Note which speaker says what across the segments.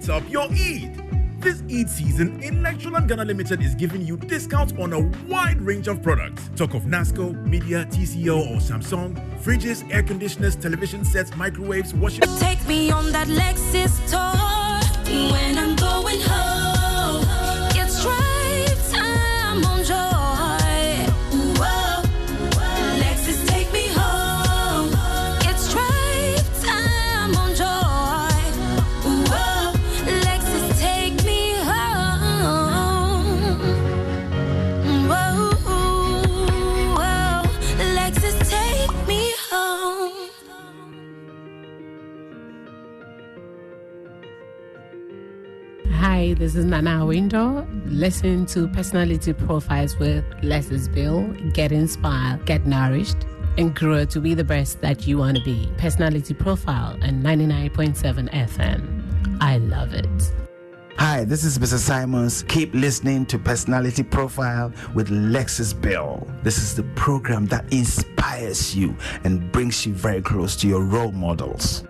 Speaker 1: lights up your Eid. This Eid season, Electroland Ghana Limited is giving you discounts on a wide range of products. Talk of NASCO, Media, TCL or Samsung, fridges, air conditioners, television sets, microwaves, washing...
Speaker 2: Take me on that Lexus tour when I'm going home. It's right time on joy. Whoa. Lexus, take me home. It's right time on joy. Whoa. Lexus, take me home. Whoa. Whoa. Lexus, take me home.
Speaker 3: Hi, this is Nana Window. Listen to Personality Profiles with Leslie's Bill. Get inspired, get nourished, and grow to be the best that you want to be. Personality Profile and 99.7 FM. I love it.
Speaker 4: Hi, this is Mr. Simons. Keep listening to Personality Profile with Lexus Bill. This is the program that inspires you and brings you very close to your role models.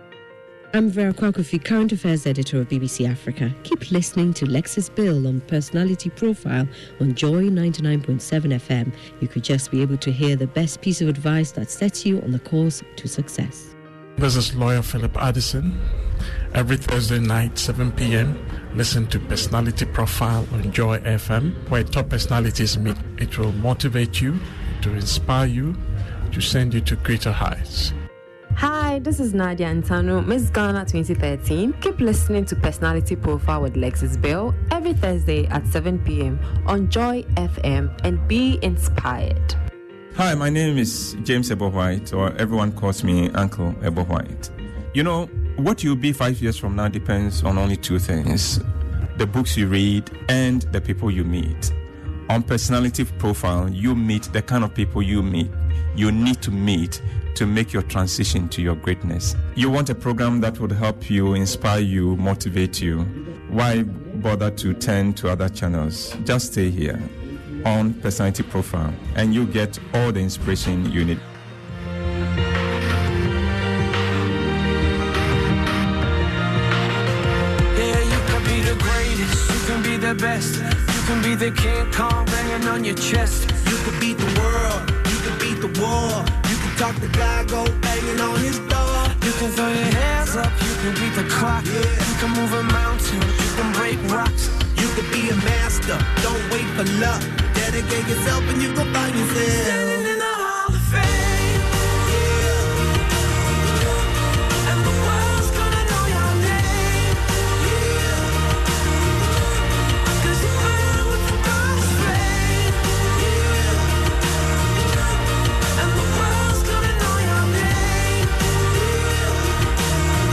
Speaker 5: I'm Vera Kwakofi, Current Affairs Editor of BBC Africa. Keep listening to Lexus Bill on Personality Profile on Joy 99.7 FM. You could just be able to hear the best piece of advice that sets you on the course to success.
Speaker 6: This is lawyer Philip Addison. Every Thursday night, 7 p.m., listen to Personality Profile on Joy FM, where top personalities meet. It will motivate you, to inspire you, to send you to greater heights.
Speaker 7: Hi, this is Nadia Antano, Miss Ghana 2013. Keep listening to Personality Profile with Lexus Bill every Thursday at 7 p.m. on Joy FM and be inspired.
Speaker 8: Hi, my name is James Ebo-White, or everyone calls me Uncle Ebo-White. You know, what you'll be 5 years from now depends on only two things: the books you read and the people you meet. On Personality Profile, you meet the kind of people you need to meet to make your transition to your greatness. You want a program that would help you, inspire you, motivate you. Why bother to turn to other channels? Just stay here on Personality Profile and you get all the inspiration you need.
Speaker 9: Yeah, you can be the greatest, you can be the best, you can be the King Kong banging on your chest.
Speaker 10: You could beat the world, you could beat the war. Talk the guy, go banging on his door.
Speaker 9: You can throw your hands up, you can beat the clock.
Speaker 10: Yeah.
Speaker 9: You can move a mountain, you can break rocks.
Speaker 10: You could be a master, don't wait for luck. Dedicate yourself and you can find yourself
Speaker 9: standing in the Hall of Fame. Yeah. And the world's gonna know your name. Yeah. 'Cause you burn with the God's flame. Yeah. And the world's gonna know your name. Yeah.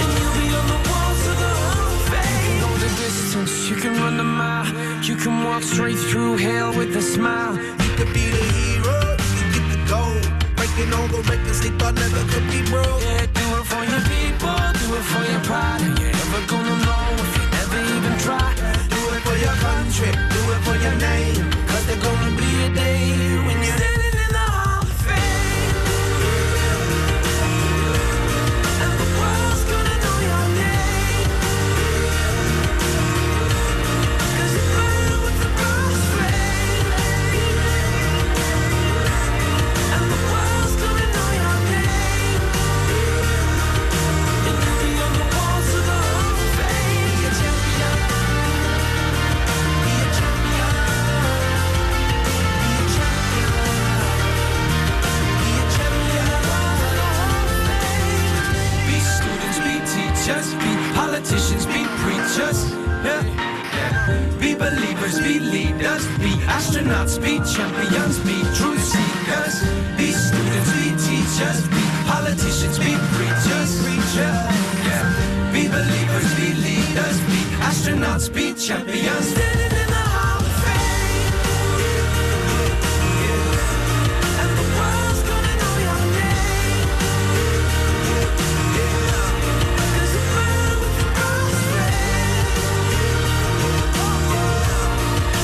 Speaker 9: And you'll be on the walls of the Hall of Fame. You can go the distance, you can run the mile. You can walk straight through hell with a smile.
Speaker 10: You could be the hero, you can get the gold. Breaking all the records they thought never could be broke.
Speaker 9: Yeah, do it for your people, do it for your pride. And you're never gonna know if you never even try.
Speaker 10: Do it for your country, do it for your name. 'Cause there's gonna be a day when you're
Speaker 9: standing in the Hall of Fame. And the world's gonna know your name. 'Cause you burn with the God's flame. And the world's gonna know your name. And you'll be on the walls of the Hall of Fame.
Speaker 10: be a champion. Be a champion. Be a champion. Be a champion.
Speaker 9: Be students, be teachers, be politicians, be preachers. Yeah. Be believers, be leaders, be astronauts, be champions, be truth seekers. Be students, be teachers, be politicians, be preachers. Yeah. Be believers, be leaders, be astronauts, be champions. Standing in the Hall of Fame. Yeah. And the world's gonna know your name. Cause you burn with the God's flame.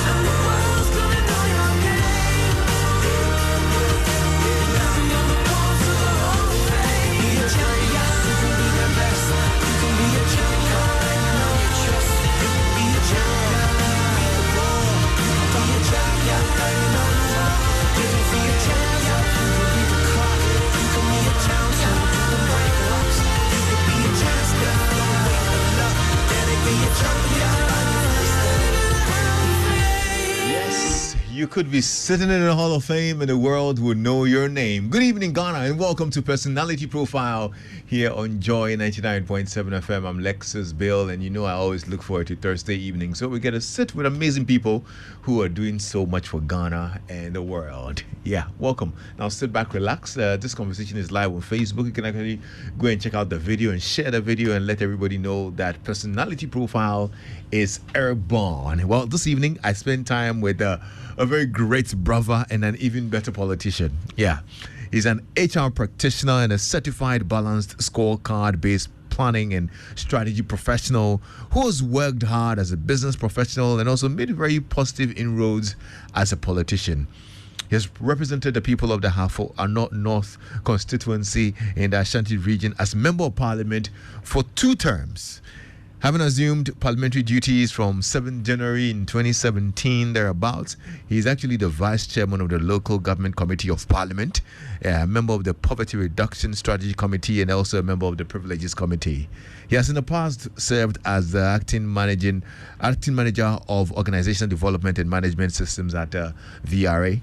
Speaker 9: And the world's gonna know your name.
Speaker 11: could be sitting in the Hall of Fame and the world would know your name. Good evening, Ghana, and welcome to Personality Profile here on Joy 99.7 FM. I'm Lexus Bill, and you know I always look forward to Thursday evening. So we get to sit with amazing people who are doing so much for Ghana and the world. Yeah, welcome. Now sit back, relax. This conversation is live on Facebook. You can actually go and check out the video and share the video and let everybody know that Personality Profile is airborne. Well, this evening I spent time with a very great brother and an even better politician. Yeah, he's an HR practitioner and a certified balanced scorecard-based planning and strategy professional who has worked hard as a business professional and also made very positive inroads as a politician. He has represented the people of the Ahafo-Ano North constituency in the Ashanti region as Member of Parliament for 2 terms. Having assumed parliamentary duties from 7th January in 2017, thereabouts, he is actually the Vice Chairman of the Local Government Committee of Parliament, a member of the Poverty Reduction Strategy Committee, and also a member of the Privileges Committee. He has in the past served as the acting manager of Organizational Development and Management Systems at VRA.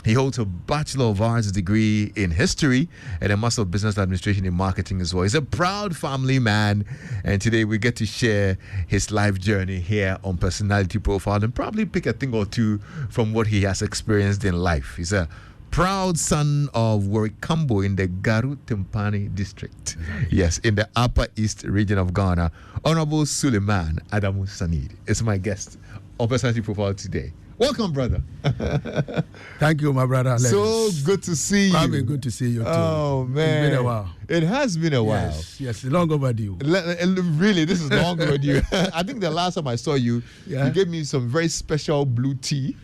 Speaker 11: He holds a Bachelor of Arts degree in history and a Master of Business Administration in marketing as well. He's a proud family man, and today we get to share his life journey here on Personality Profile and probably pick a thing or two from what he has experienced in life. He's a proud son of Warikambo in the Garu Timpani district. Yes, in the Upper East region of Ghana. Honorable Suleman Adamu Sanid is my guest on Personality Profile today. Welcome, brother.
Speaker 12: Thank you, my brother.
Speaker 11: So good to see you.
Speaker 12: Probably good to see you too.
Speaker 11: Oh, man.
Speaker 12: It's been a while.
Speaker 11: It has been a while.
Speaker 12: Yes, long overdue.
Speaker 11: Really, this is long overdue. I think the last time I saw you, you gave me some very special blue tea,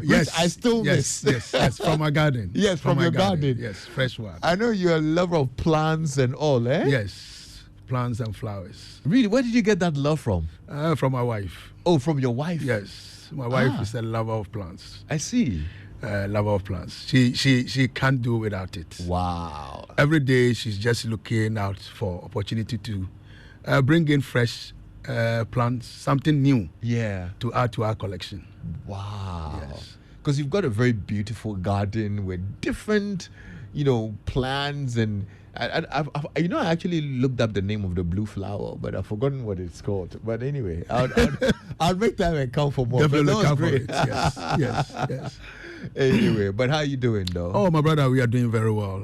Speaker 11: which I still miss.
Speaker 12: Yes, from my garden.
Speaker 11: Yes, from your garden.
Speaker 12: Yes, fresh one.
Speaker 11: I know you're a lover of plants and all, eh?
Speaker 12: Yes, plants and flowers.
Speaker 11: Really? Where did you get that love from?
Speaker 12: From my wife.
Speaker 11: Oh, from your wife?
Speaker 12: Yes. My wife is a lover of plants.
Speaker 11: I see.
Speaker 12: Lover of plants. She can't do without it.
Speaker 11: Wow.
Speaker 12: Every day she's just looking out for opportunity to bring in fresh plants, something new.
Speaker 11: Yeah.
Speaker 12: To add to our collection.
Speaker 11: Wow.
Speaker 12: Yes.
Speaker 11: Because you've got a very beautiful garden with different, plants and. I actually looked up the name of the blue flower, but I've forgotten what it's called. But anyway, I'll make time and come for more.
Speaker 12: Definitely come
Speaker 11: great.
Speaker 12: for it. Yes.
Speaker 11: Anyway, but how are you doing, though?
Speaker 12: Oh, my brother, we are doing very well.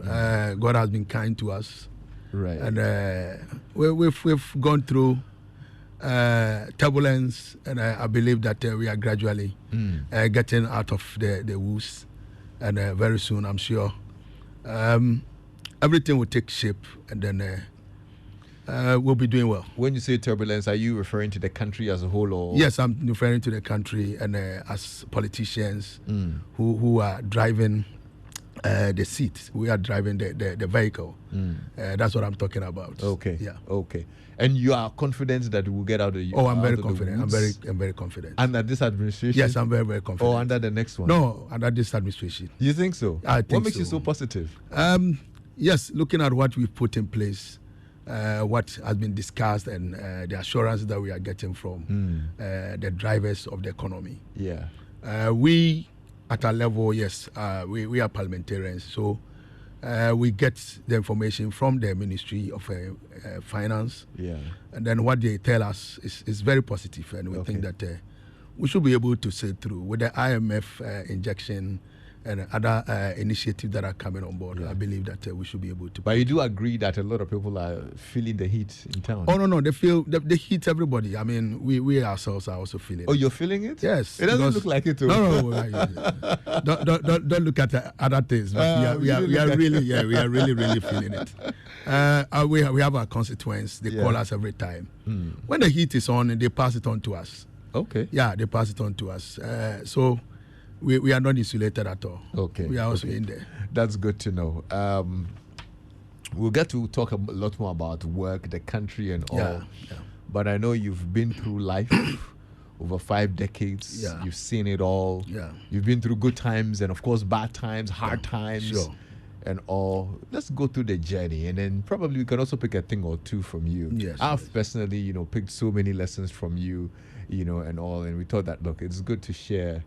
Speaker 12: God has been kind to us.
Speaker 11: Right.
Speaker 12: And we've gone through turbulence, and I believe that we are gradually getting out of the woods. And very soon, I'm sure, everything will take shape, and then we'll be doing well.
Speaker 11: When you say turbulence, are you referring to the country as a whole? Or?
Speaker 12: Yes, I'm referring to the country and as politicians who are driving the seat. We are driving the vehicle. That's what I'm talking about.
Speaker 11: Okay.
Speaker 12: Yeah.
Speaker 11: Okay. And you are confident that we'll get out of you?
Speaker 12: Oh, I'm very confident. I'm very confident.
Speaker 11: Under this administration?
Speaker 12: Yes, I'm very, very confident.
Speaker 11: Or under the next one?
Speaker 12: No, under this administration.
Speaker 11: You think so?
Speaker 12: I think so.
Speaker 11: What makes you so positive?
Speaker 12: Yes, looking at what we've put in place, what has been discussed, and the assurance that we are getting from the drivers of the economy.
Speaker 11: Yeah.
Speaker 12: We, at our level, yes, we are parliamentarians, so we get the information from the Ministry of Finance.
Speaker 11: Yeah.
Speaker 12: And then what they tell us is very positive, and we think that we should be able to sail through with the IMF injection and other initiatives that are coming on board. I believe that we should be able to.
Speaker 11: But you do agree that a lot of people are feeling the heat in town?
Speaker 12: Oh, no, they feel the heat, everybody. I mean, we ourselves are also feeling it.
Speaker 11: Oh, you're feeling it?
Speaker 12: Yes.
Speaker 11: It doesn't look like it, too.
Speaker 12: No. Don't look at the other things. But we are really feeling it. We have our constituents. They call us every time. When the heat is on, they pass it on to us.
Speaker 11: Okay.
Speaker 12: Yeah, they pass it on to us. So we are not insulated at all.
Speaker 11: Okay.
Speaker 12: We are also in there.
Speaker 11: That's good to know. We'll get to talk a lot more about work, the country, and all.
Speaker 12: Yeah.
Speaker 11: But I know you've been through life over 5 decades.
Speaker 12: Yeah.
Speaker 11: You've seen it all.
Speaker 12: Yeah.
Speaker 11: You've been through good times and, of course, bad times, hard times.
Speaker 12: Sure.
Speaker 11: And all. Let's go through the journey, and then probably we can also pick a thing or two from you.
Speaker 12: Yes.
Speaker 11: I've personally, picked so many lessons from you, and all. And we thought that, look, it's good to share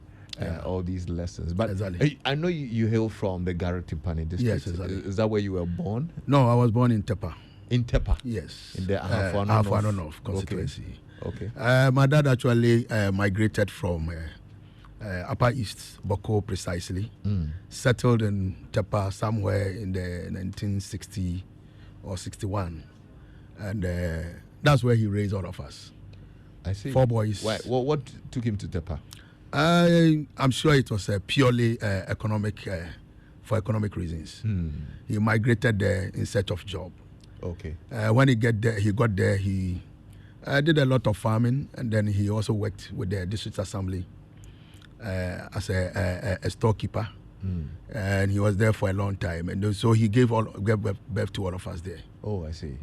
Speaker 11: all these lessons. But
Speaker 12: exactly.
Speaker 11: I know you hail from the Garotipani district.
Speaker 12: Yes, exactly.
Speaker 11: Is that where you were born?
Speaker 12: No, I was born in Tepa.
Speaker 11: In Tepa?
Speaker 12: Yes.
Speaker 11: In the Ahafo-Ano
Speaker 12: North constituency.
Speaker 11: Okay.
Speaker 12: My dad actually migrated from Upper East, Boko precisely, settled in Tepa somewhere in the 1960 or 61. And that's where he raised all of us.
Speaker 11: I see.
Speaker 12: 4 boys.
Speaker 11: Why, what took him to Tepa?
Speaker 12: I'm sure it was purely economic, for economic reasons. He migrated there in search of job.
Speaker 11: Okay.
Speaker 12: When he got there, he did a lot of farming, and then he also worked with the district assembly as a storekeeper. And he was there for a long time, and so he gave birth to all of us there.
Speaker 11: Oh, I see.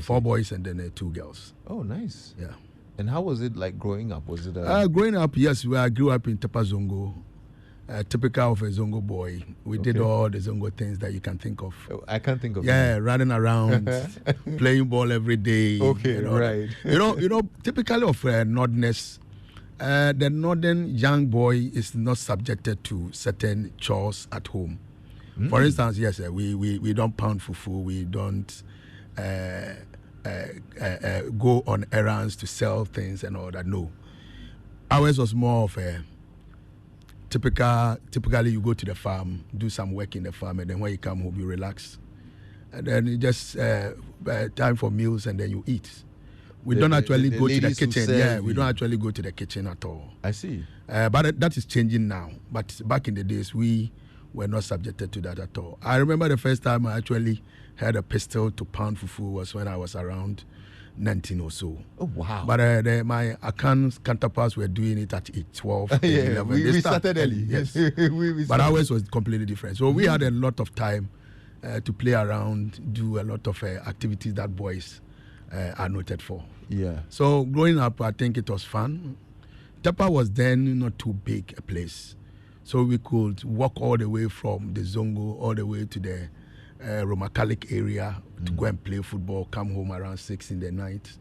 Speaker 12: 4 boys and then 2 girls.
Speaker 11: Oh, nice.
Speaker 12: Yeah.
Speaker 11: And how was it like growing up? Was it
Speaker 12: growing up? Yes, I grew up in Tepa Zongo. Typical of a Zongo boy. We did all the Zongo things that you can think of.
Speaker 11: I can't think of.
Speaker 12: Yeah, running around, playing ball every day.
Speaker 11: Okay, right.
Speaker 12: You know, typically of Northerners, the Northern young boy is not subjected to certain chores at home. For instance, yes, we don't pound fufu. We don't go on errands to sell things and all that. No, ours was more of a typically you go to the farm, do some work in the farm, and then when you come home you relax, and then you just time for meals, and then you eat. We don't actually go to the kitchen. Yeah, we don't actually go to the kitchen at all.
Speaker 11: I see.
Speaker 12: But that is changing now. But back in the days, we were not subjected to that at all. I remember the first time I actually had a pistol to pound fufu was when I was around 19 or so.
Speaker 11: Oh, wow.
Speaker 12: But my Akan counterparts were doing it at 8, 12, 11.
Speaker 11: We started early.
Speaker 12: Yes.
Speaker 11: we
Speaker 12: but ours was completely different. So we had a lot of time to play around, do a lot of activities that boys are noted for.
Speaker 11: Yeah.
Speaker 12: So growing up, I think it was fun. Tepa was then not too big a place. So we could walk all the way from the Zongo all the way to the Romakalik area to go and play football, come home around 6 in the night.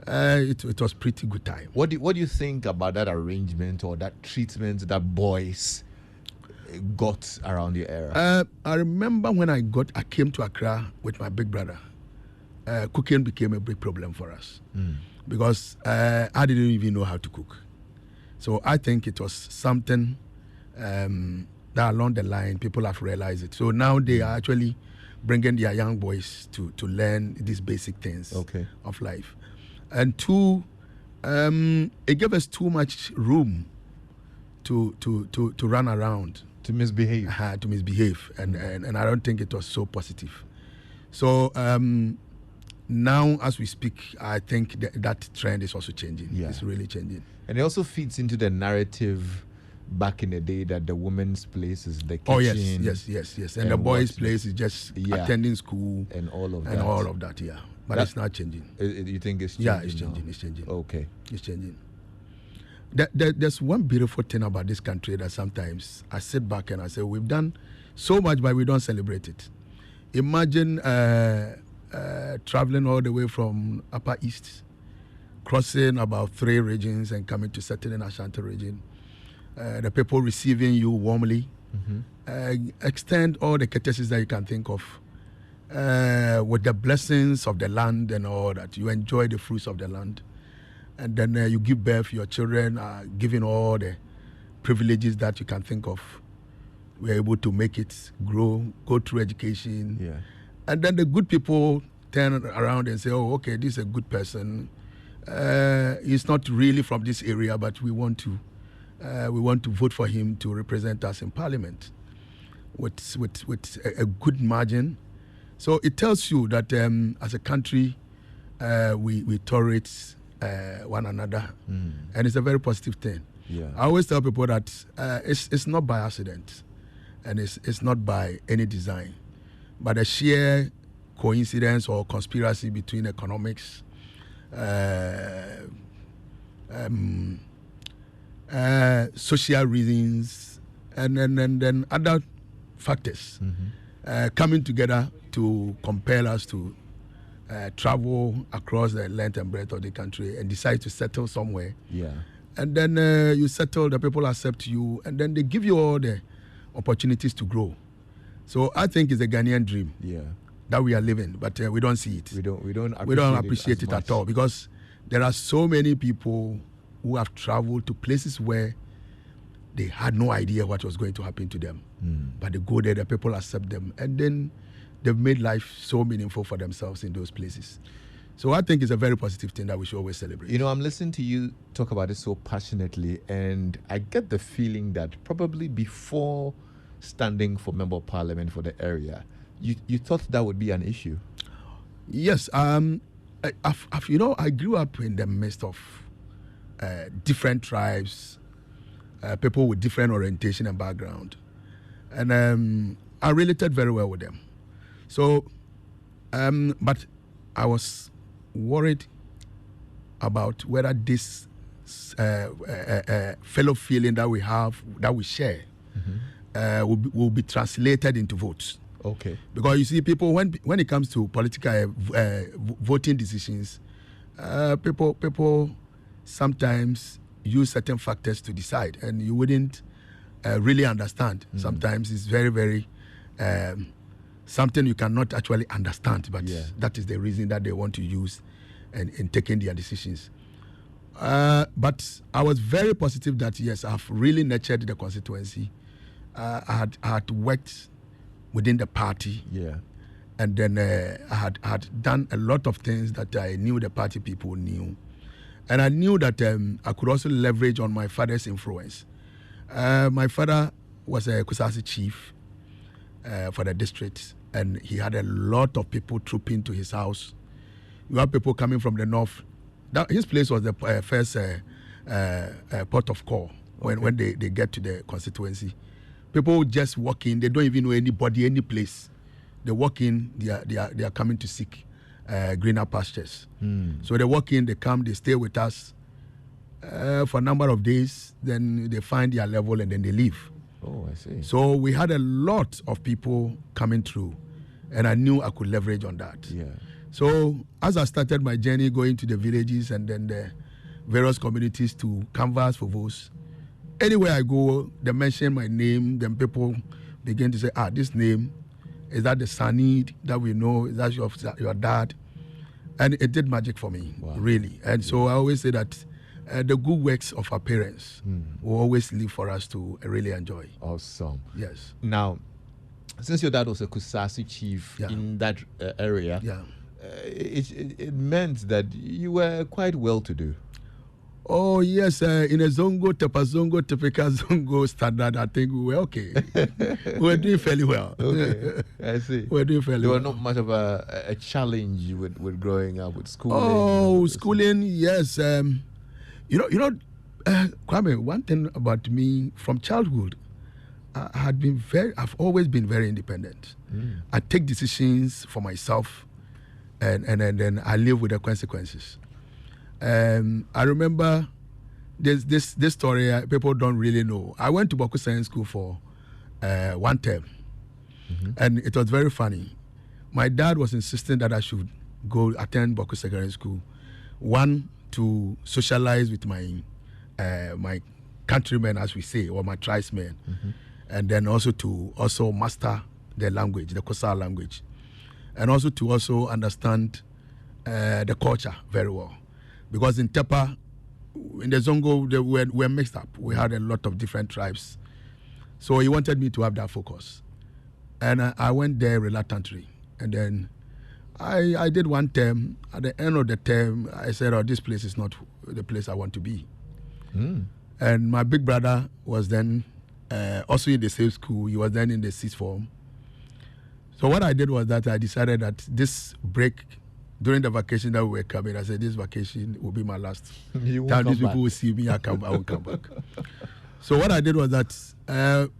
Speaker 12: It was pretty good time.
Speaker 11: What do you think about that arrangement or that treatment that boys got around your era?
Speaker 12: I remember when I came to Accra with my big brother. Cooking became a big problem for us because I didn't even know how to cook. So I think it was something that along the line people have realized it. So now they are actually bringing their young boys to learn these basic things of life. And 2, it gave us too much room to run around.
Speaker 11: To misbehave.
Speaker 12: To misbehave. And I don't think it was so positive. So now, as we speak, I think that trend is also changing.
Speaker 11: Yeah.
Speaker 12: It's really changing.
Speaker 11: And it also feeds into the narrative back in the day that the woman's place is the kitchen.
Speaker 12: Oh, yes. And the boy's place is just attending school.
Speaker 11: And all of that.
Speaker 12: And all of that, yeah. But it's not changing.
Speaker 11: You think it's changing?
Speaker 12: Yeah, it's changing. It's changing.
Speaker 11: Okay.
Speaker 12: It's changing. There's one beautiful thing about this country that sometimes I sit back and I say, we've done so much, but we don't celebrate it. Imagine traveling all the way from Upper East, crossing about 3 regions and coming to settle in Ashanti region. The people receiving you warmly, extend all the courtesies that you can think of, with the blessings of the land and all that. You enjoy the fruits of the land. And then you give birth, your children are given all the privileges that you can think of. We're able to make it grow, go through education.
Speaker 11: Yeah.
Speaker 12: And then the good people turn around and say, oh, okay, this is a good person. He's not really from this area, but we want to vote for him to represent us in Parliament with a good margin. So it tells you that as a country, we tolerate one another, and it's a very positive thing.
Speaker 11: Yeah.
Speaker 12: I always tell people that it's not by accident, and it's not by any design, but a sheer coincidence or conspiracy between economics, social reasons, and then other factors coming together to compel us to travel across the length and breadth of the country and decide to settle somewhere.
Speaker 11: Yeah.
Speaker 12: and then you settle, the people accept you, and then they give you all the opportunities to grow. So I think it's a Ghanaian dream that we are living, but we don't see it.
Speaker 11: We don't
Speaker 12: appreciate it at all, because there are so many people who have traveled to places where they had no idea what was going to happen to them. But they go there, the people accept them, and then they've made life so meaningful for themselves in those places. So I think it's a very positive thing that we should always celebrate.
Speaker 11: You know, I'm listening to you talk about it so passionately, and I get the feeling that probably before standing for Member of Parliament for the area, you thought that would be an issue.
Speaker 12: Yes. I grew up in the midst of different tribes, people with different orientation and background. And I related very well with them. So, but I was worried about whether this fellow feeling that we have, that we share, will be translated into votes.
Speaker 11: Okay.
Speaker 12: Because you see, people, when it comes to political voting decisions, people sometimes use certain factors to decide, and you wouldn't really understand. Sometimes it's very, very something you cannot actually understand, but that is the reason that they want to use in taking their decisions. But I was very positive that, yes, I've really nurtured the constituency. I had worked within the party. And then I had done a lot of things that I knew the party people knew. And I knew that I could also leverage on my father's influence. My father was a Kusasi chief for the district, and he had a lot of people trooping to his house. You have people coming from the north. His place was the first port of call when they get to the constituency. People just walk in, they don't even know anybody, any place. They walk in, they are coming to seek greener pastures. So they walk in, they come, they stay with us for a number of days, then they find their level and then they leave.
Speaker 11: Oh, I see.
Speaker 12: So we had a lot of people coming through, and I knew I could leverage on that. So as I started my journey going to the villages and then the various communities to canvass for votes, anywhere I go, they mention my name, then people begin to say, this name, is that the Sanid that we know? Is that your dad? And it did magic for me, really. And so I always say that the good works of our parents will always live for us to really enjoy.
Speaker 11: Awesome.
Speaker 12: Yes.
Speaker 11: Now, since your dad was a Kusasi chief in that area, it meant that you were quite well-to-do.
Speaker 12: Oh, yes. In a Zongo, Tepazongo, Tepeka Zongo standard, I think we were okay. We were doing fairly well.
Speaker 11: Okay, I see.
Speaker 12: We were doing fairly well.
Speaker 11: There were not much of a challenge with growing up, with schooling.
Speaker 12: Oh, schooling, yes. Kwame, one thing about me from childhood, I've always been very independent. I take decisions for myself, and then I live with the consequences. I remember this story people don't really know. I went to Boku Science School for one term, and it was very funny. My dad was insisting that I should go attend Boku Secondary School, one, to socialize with my countrymen, as we say, or my tribesmen, and then also to master the language, the Kosa language, and also to understand the culture very well. Because in Tepa, in the Zongo, we're mixed up. We had a lot of different tribes. So he wanted me to have that focus. And I went there reluctantly. And then I did one term. At the end of the term, I said, this place is not the place I want to be. And my big brother was then also in the same school. He was then in the sixth form. So what I did was that I decided that this break, during the vacation that we were coming, I said, this vacation will be my last time these people will see me, I won't come back. So what I did was that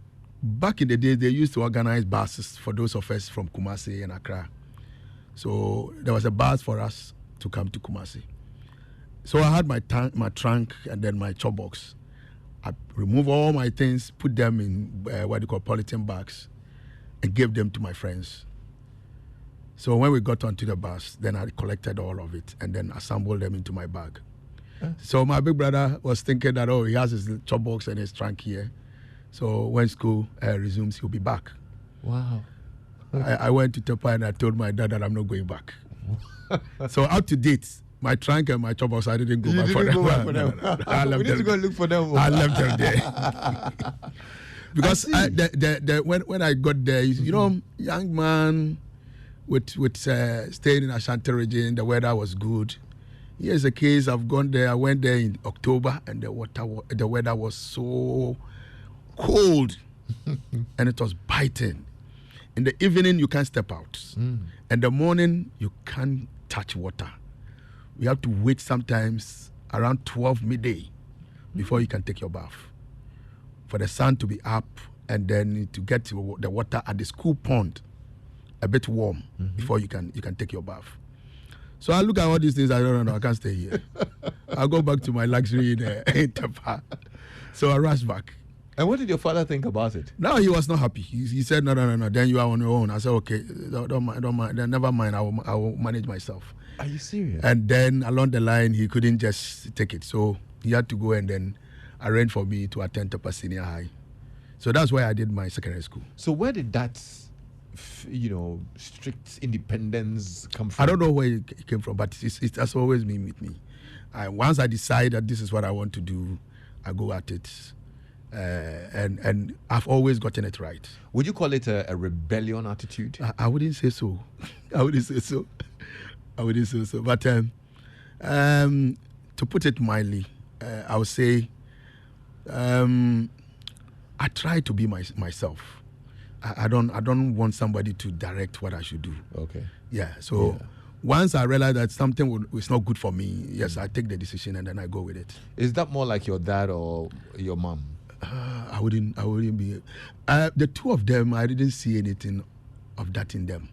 Speaker 12: back in the day, they used to organize buses for those of us from Kumasi and Accra. So there was a bus for us to come to Kumasi. So I had my trunk and then my chop box. I removed all my things, put them in what they call polythene bags, and gave them to my friends. So when we got onto the bus, then I collected all of it and then assembled them into my bag. So my big brother was thinking that, he has his chop box and his trunk here. So when school resumes, he'll be back.
Speaker 11: Wow.
Speaker 12: I went to Tepa and I told my dad that I'm not going back. So up to date, my trunk and my chop box, I didn't go back for them.
Speaker 11: I left them. To go look for them.
Speaker 12: I left them there. Because when I got there, young man with staying in Ashanti region, the weather was good. Here's a case. I went there in October, and the weather was so cold, and it was biting. In the evening, you can't step out. In the morning, you can't touch water. We have to wait sometimes around 12 midday before you can take your bath. For the sun to be up, and then to get to the water at the school pond a bit warm before you can take your bath. So I look at all these things. I don't know. I can't stay here. I'll go back to my luxury in Tepa. So I rushed back.
Speaker 11: And what did your father think about it?
Speaker 12: No, he was not happy. He said, no. Then you are on your own. I said, okay, don't mind. Then never mind. I will manage myself.
Speaker 11: Are you serious?
Speaker 12: And then along the line, he couldn't just take it. So he had to go and then arrange for me to attend Tepa Senior High. So that's where I did my secondary school.
Speaker 11: So where did that strict independence come from?
Speaker 12: I don't know where it came from, but it has always been with me. Once I decide that this is what I want to do, I go at it. And I've always gotten it right.
Speaker 11: Would you call it a rebellion attitude?
Speaker 12: I wouldn't say so. I wouldn't say so. But to put it mildly, I would say I try to be myself. I don't want somebody to direct what I should do.
Speaker 11: Okay.
Speaker 12: Yeah. So once I realize that something is not good for me, yes, I take the decision and then I go with it.
Speaker 11: Is that more like your dad or your mom?
Speaker 12: I wouldn't be. The two of them, I didn't see anything of that in them.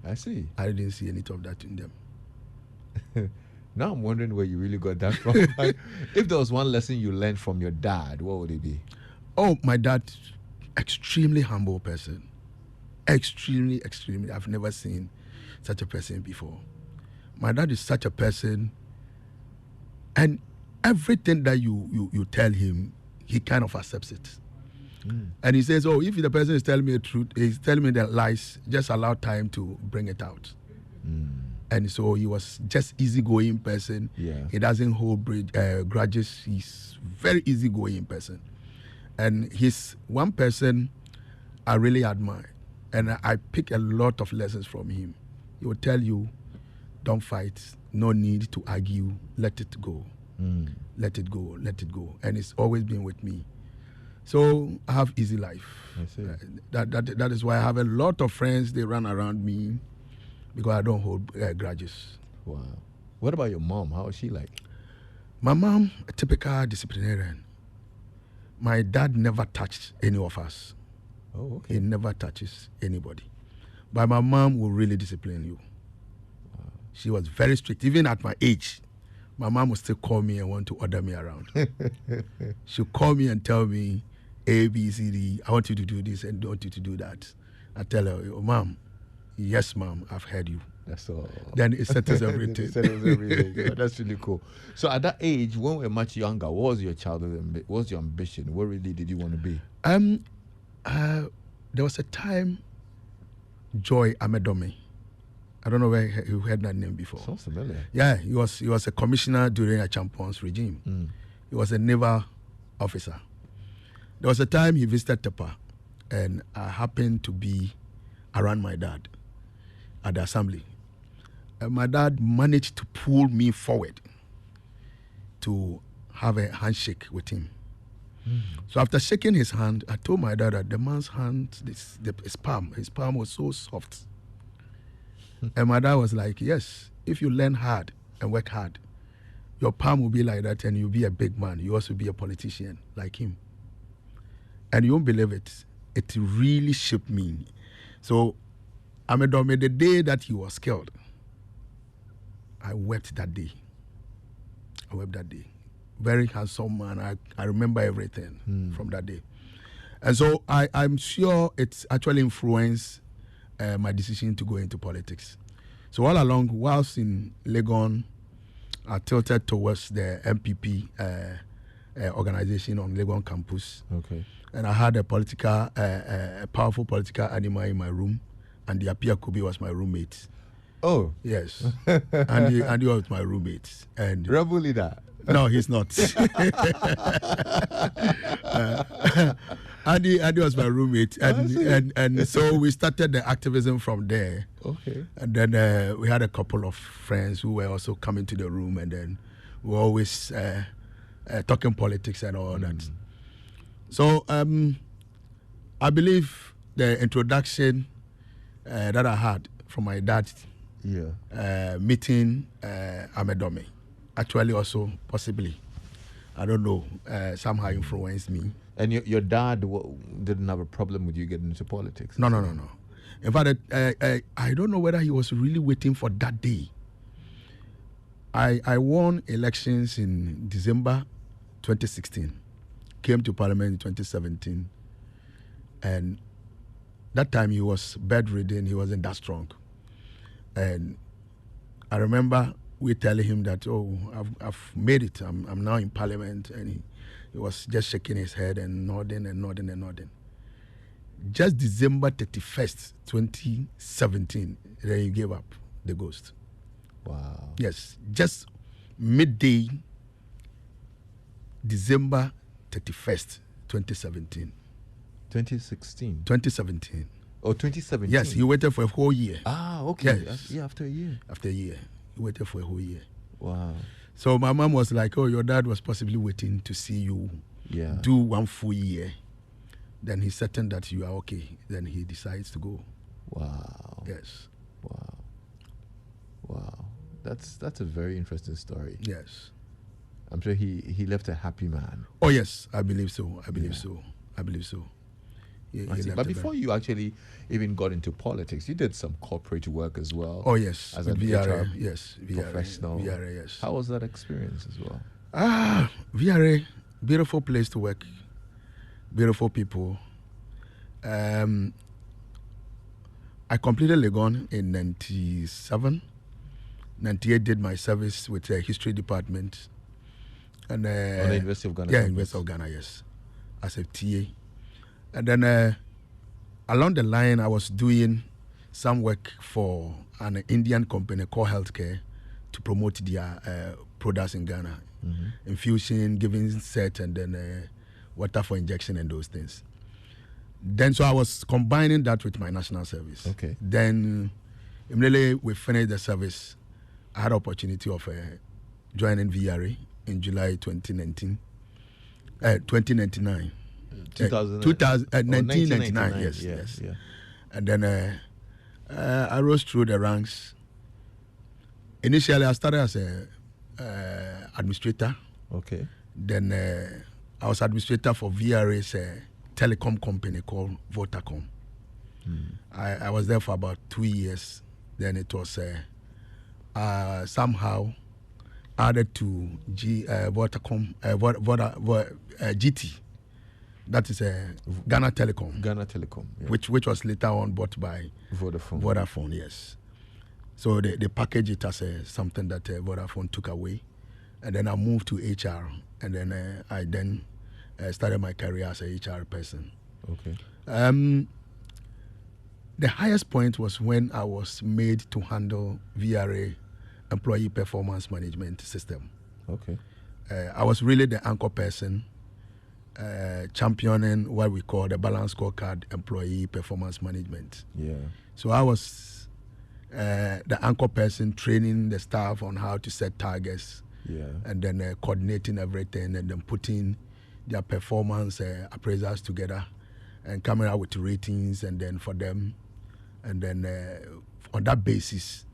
Speaker 11: I see.
Speaker 12: I didn't see anything of that in them.
Speaker 11: Now I'm wondering where you really got that from. If there was one lesson you learned from your dad, what would it be?
Speaker 12: Oh, my dad, extremely humble person. Extremely. I've never seen such a person before. My dad is such a person, and everything that you tell him, he kind of accepts it. And he says, if the person is telling me the truth, he's telling me the lies, just allow time to bring it out. And so he was just easygoing person.
Speaker 11: Yeah.
Speaker 12: He doesn't hold grudges. He's very easygoing person. And he's one person I really admire. And I pick a lot of lessons from him. He will tell you, don't fight, no need to argue, let it go. Let it go. And it's always been with me. So I have easy life.
Speaker 11: I see.
Speaker 12: That is why I have a lot of friends, they run around me because I don't hold grudges.
Speaker 11: Wow. What about your mom? How is she like?
Speaker 12: My mom, a typical disciplinarian. My dad never touched any of us.
Speaker 11: Oh, okay.
Speaker 12: He never touches anybody. But my mom will really discipline you.
Speaker 11: Wow.
Speaker 12: She was very strict. Even at my age, my mom would still call me and want to order me around. She'll call me and tell me, A, B, C, D, I want you to do this and I want you to do that. I tell her, Mom, yes, Mom, I've heard you.
Speaker 11: That's all.
Speaker 12: Then it settles everything.
Speaker 11: It settles everything. That's really cool. So at that age, when we were much younger, what was your childhood? What was your ambition? What really did you want to be?
Speaker 12: There was a time, Joy Amedome. I don't know where you heard that name before.
Speaker 11: Sounds familiar.
Speaker 12: Yeah, he was a commissioner during a Champon's regime. He was a naval officer. There was a time he visited Tepa, and I happened to be around my dad at the assembly. And my dad managed to pull me forward to have a handshake with him. So after shaking his hand, I told my dad that the man's hand, his palm was so soft. And my dad was like, yes, if you learn hard and work hard, your palm will be like that and you'll be a big man. You also be a politician like him. And you won't believe it. It really shaped me. So, Amedome, the day that he was killed, I wept that day. Very handsome man. I remember everything from that day. And so I'm sure it's actually influenced my decision to go into politics. So all along, whilst in Legon, I tilted towards the MPP organization on Legon campus.
Speaker 11: Okay.
Speaker 12: And I had a powerful political animal in my room, and the Apia Kubi was my roommate.
Speaker 11: Oh.
Speaker 12: Yes. Andy was my roommate. And
Speaker 11: rebel leader.
Speaker 12: No, he's not. Andy was my roommate, and so we started the activism from there.
Speaker 11: Okay.
Speaker 12: And then we had a couple of friends who were also coming to the room, and then we were always talking politics and all that. So I believe the introduction that I had from my dad, meeting Amedome, actually also possibly, I don't know, somehow influenced me.
Speaker 11: And your dad didn't have a problem with you getting into politics?
Speaker 12: No. In fact, I don't know whether he was really waiting for that day. I won elections in December 2016, came to Parliament in 2017, and that time he was bedridden, he wasn't that strong. And I remember we telling him that, I've made it, I'm now in Parliament, and he was just shaking his head and nodding. Just December 31st, 2017, then he gave up the ghost.
Speaker 11: Wow.
Speaker 12: Yes, just midday, December 31st, 2017.
Speaker 11: 2016?
Speaker 12: 2017.
Speaker 11: Oh, 2017?
Speaker 12: Yes, he waited for a whole year.
Speaker 11: Ah, okay.
Speaker 12: Yes.
Speaker 11: Yeah, after a year.
Speaker 12: After a year. He waited for a whole year.
Speaker 11: Wow.
Speaker 12: So my mom was like, your dad was possibly waiting to see you do 1 full year. Then he's certain that you are okay. Then he decides to go.
Speaker 11: Wow.
Speaker 12: Yes.
Speaker 11: Wow. That's a very interesting story.
Speaker 12: Yes.
Speaker 11: I'm sure he left a happy man.
Speaker 12: Oh, yes. I believe so. I believe so.
Speaker 11: But before you actually even got into politics, you did some corporate work as well.
Speaker 12: Oh, yes.
Speaker 11: As
Speaker 12: with
Speaker 11: a
Speaker 12: VRA, yes.
Speaker 11: professional.
Speaker 12: VRA, yes.
Speaker 11: How was that experience as well?
Speaker 12: VRA, beautiful place to work. Beautiful people. I completed Legon in 97. 98 did my service with the history department. And
Speaker 11: on the University of Ghana?
Speaker 12: Yeah, University of Ghana, yes. As a TA. And then along the line, I was doing some work for an Indian company called Healthcare to promote their products in Ghana. Mm-hmm. Infusion, giving set, and then water for injection and those things. Then, so I was combining that with my national service.
Speaker 11: Okay.
Speaker 12: Then, immediately we finished the service, I had opportunity of joining VRA in July 2019. 2099. 1999, yes.
Speaker 11: Yeah.
Speaker 12: And then I rose through the ranks. Initially, I started as a administrator.
Speaker 11: Okay.
Speaker 12: Then I was administrator for VRA's telecom company called Vodacom. I was there for about 2 years. Then it was somehow added to Vodacom, GT. That is Ghana Telecom.
Speaker 11: Ghana Telecom, yeah.
Speaker 12: Which was later on bought by Vodafone, yes. So they packaged it as something that Vodafone took away. And then I moved to HR. And then I started my career as a HR person.
Speaker 11: Okay.
Speaker 12: The highest point was when I was made to handle VRA employee performance management system.
Speaker 11: Okay.
Speaker 12: I was really the anchor person, championing what we call the balanced scorecard employee performance management.
Speaker 11: Yeah.
Speaker 12: So I was the anchor person, training the staff on how to set targets.
Speaker 11: Yeah.
Speaker 12: And then coordinating everything, and then putting their performance appraisals together and coming out with ratings, and then for them, and then on that basis,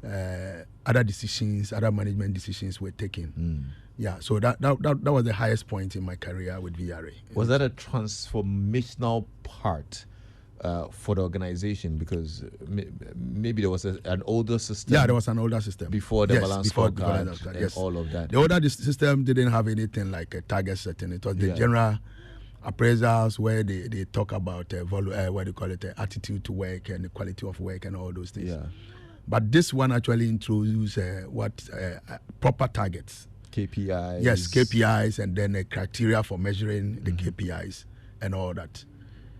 Speaker 12: other management decisions were taken. Yeah, so that was the highest point in my career with VRA.
Speaker 11: Was that a transformational part for the organization? Because maybe there was an older system.
Speaker 12: Yeah, there was an older system
Speaker 11: before the balance scorecard and
Speaker 12: yes.
Speaker 11: all of that.
Speaker 12: The older system didn't have anything like a target setting. It was the general appraisals where they talk about what do you call it, attitude to work and the quality of work and all those things.
Speaker 11: Yeah.
Speaker 12: But this one actually introduced proper targets.
Speaker 11: KPIs.
Speaker 12: Yes, KPIs, and then a criteria for measuring the KPIs and all that.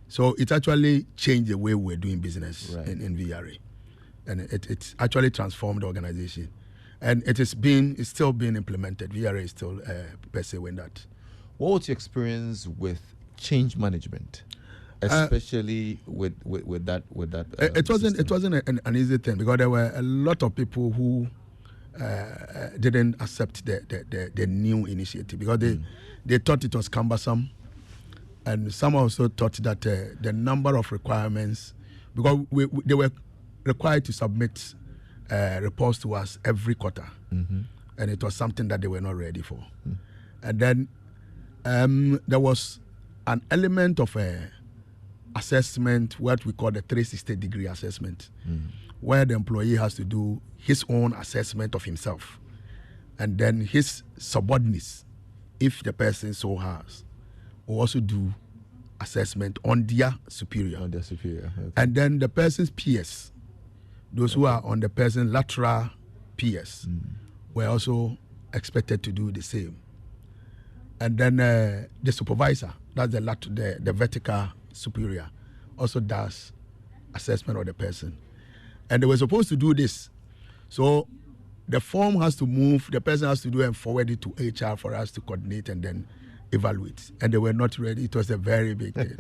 Speaker 12: So it actually changed the way we're doing business in VRA. And it's actually transformed the organization. And it's still being implemented. VRA is still pursuing that.
Speaker 11: What was your experience with change management? Especially with that.
Speaker 12: It wasn't an easy thing, because there were a lot of people who didn't accept the new initiative, because they thought it was cumbersome, and some also thought that the number of requirements, because they were required to submit reports to us every quarter, and it was something that they were not ready for. And then there was an element of assessment, what we call the 360-degree assessment, where the employee has to do his own assessment of himself, and then his subordinates, if the person so has, will also do assessment on their superior.
Speaker 11: Okay.
Speaker 12: And then the person's peers, those who are on the person's lateral peers, were also expected to do the same. And then the supervisor, that's the vertical superior, also does assessment of the person. And they were supposed to do this. So the form has to move, the person has to do and forward it to HR for us to coordinate and then evaluate. And they were not ready. It was a very big thing.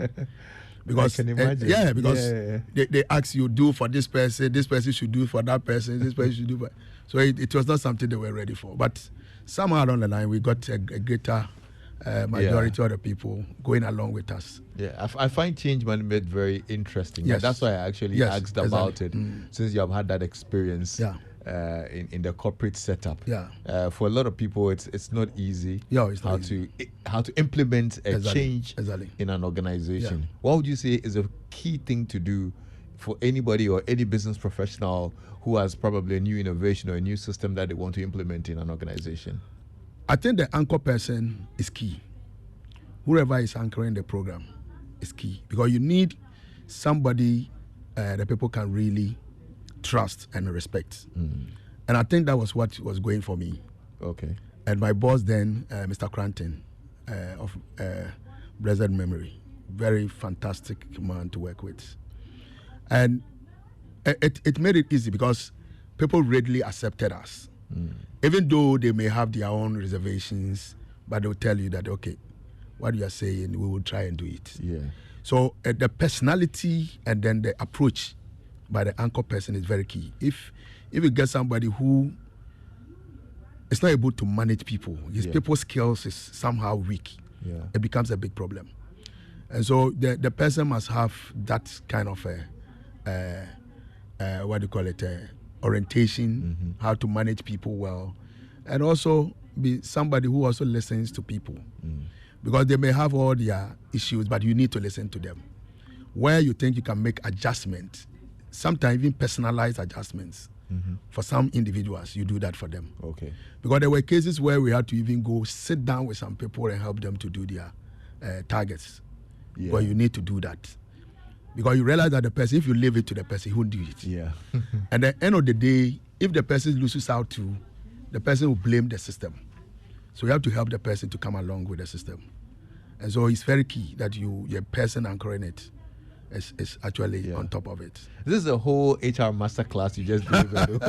Speaker 12: Because
Speaker 11: I can imagine.
Speaker 12: Because they ask you, do for this person should do for that person, this person should do for. So it was not something they were ready for. But somehow along the line, we got a greater majority of the people going along with us.
Speaker 11: Yeah, I find change management very interesting.
Speaker 12: Yes.
Speaker 11: That's why I actually asked about it, since you have had that experience in the corporate setup.
Speaker 12: Yeah.
Speaker 11: For a lot of people, it's not easy.
Speaker 12: Yeah, it's not easy.
Speaker 11: How to implement a change in an organization.
Speaker 12: Yeah.
Speaker 11: What would you say is a key thing to do for anybody or any business professional who has probably a new innovation or a new system that they want to implement in an organization?
Speaker 12: I think the anchor person is key. Whoever is anchoring the program is key, because you need somebody that people can really trust and respect. And I think that was what was going for me.
Speaker 11: Okay.
Speaker 12: And my boss then, Mr. Cranton, of blessed memory, very fantastic man to work with. And it made it easy, because people readily accepted us. Even though they may have their own reservations, but they'll tell you that, okay, what you are saying, we will try and do it.
Speaker 11: Yeah.
Speaker 12: So the personality and then the approach by the anchor person is very key. If you get somebody who is not able to manage people, his people skills is somehow weak, it becomes a big problem. And so the person must have that kind of orientation, how to manage people well, and also be somebody who also listens to people, because they may have all their issues, but you need to listen to them. Where you think you can make adjustments, sometimes even personalized adjustments for some individuals, you do that for them.
Speaker 11: Okay.
Speaker 12: Because there were cases where we had to even go sit down with some people and help them to do their targets.
Speaker 11: Yeah.
Speaker 12: But you need to do that, because you realize that the person, if you leave it to the person, he won't do it.
Speaker 11: Yeah.
Speaker 12: And at the end of the day, if the person loses out too, the person will blame the system. So you have to help the person to come along with the system. And so it's very key that your person anchoring it is actually on top of it.
Speaker 11: This is a whole HR masterclass you just delivered.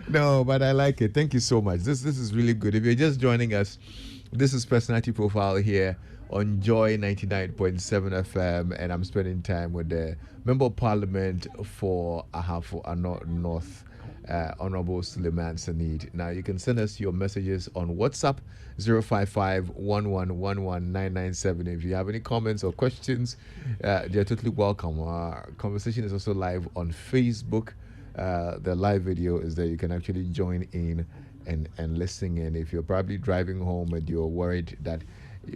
Speaker 11: No, but I like it. Thank you so much. This is really good. If you're just joining us, this is Personality Profile here on Joy 99.7 FM, and I'm spending time with the Member of Parliament for Ahafo-Ano North, Honorable Suleman Sanid. Now, you can send us your messages on WhatsApp, 055-1111-997. If you have any comments or questions, they're totally welcome. Our conversation is also live on Facebook. The live video is there. You can actually join in and listen in. If you're probably driving home and you're worried that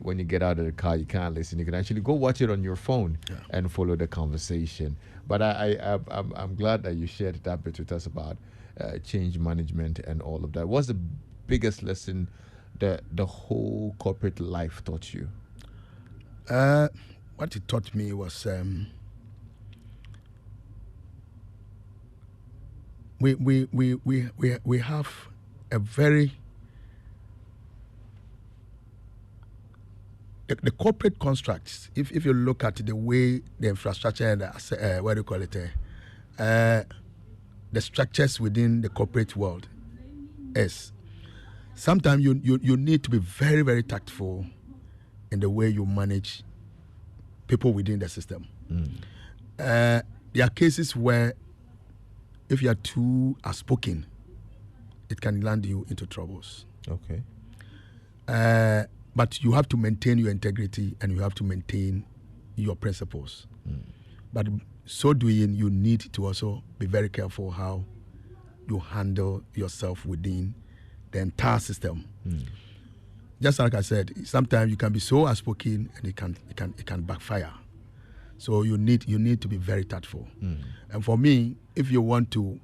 Speaker 11: when you get out of the car you can't listen, you can actually go watch it on your phone and follow the conversation. But I'm glad that you shared that bit with us about change management and all of that. What's the biggest lesson that the whole corporate life taught you?
Speaker 12: What it taught me was we have a very the corporate constructs. If you look at the way the infrastructure and what do you call it, the structures within the corporate world is, sometimes you need to be very, very tactful in the way you manage people within the system. There are cases where if you are too outspoken, it can land you into troubles.
Speaker 11: Okay.
Speaker 12: But you have to maintain your integrity and you have to maintain your principles. But so doing, you need to also be very careful how you handle yourself within the entire system. Just like I said, sometimes you can be so outspoken and it can backfire. So you need to be very tactful. And for me, if you want to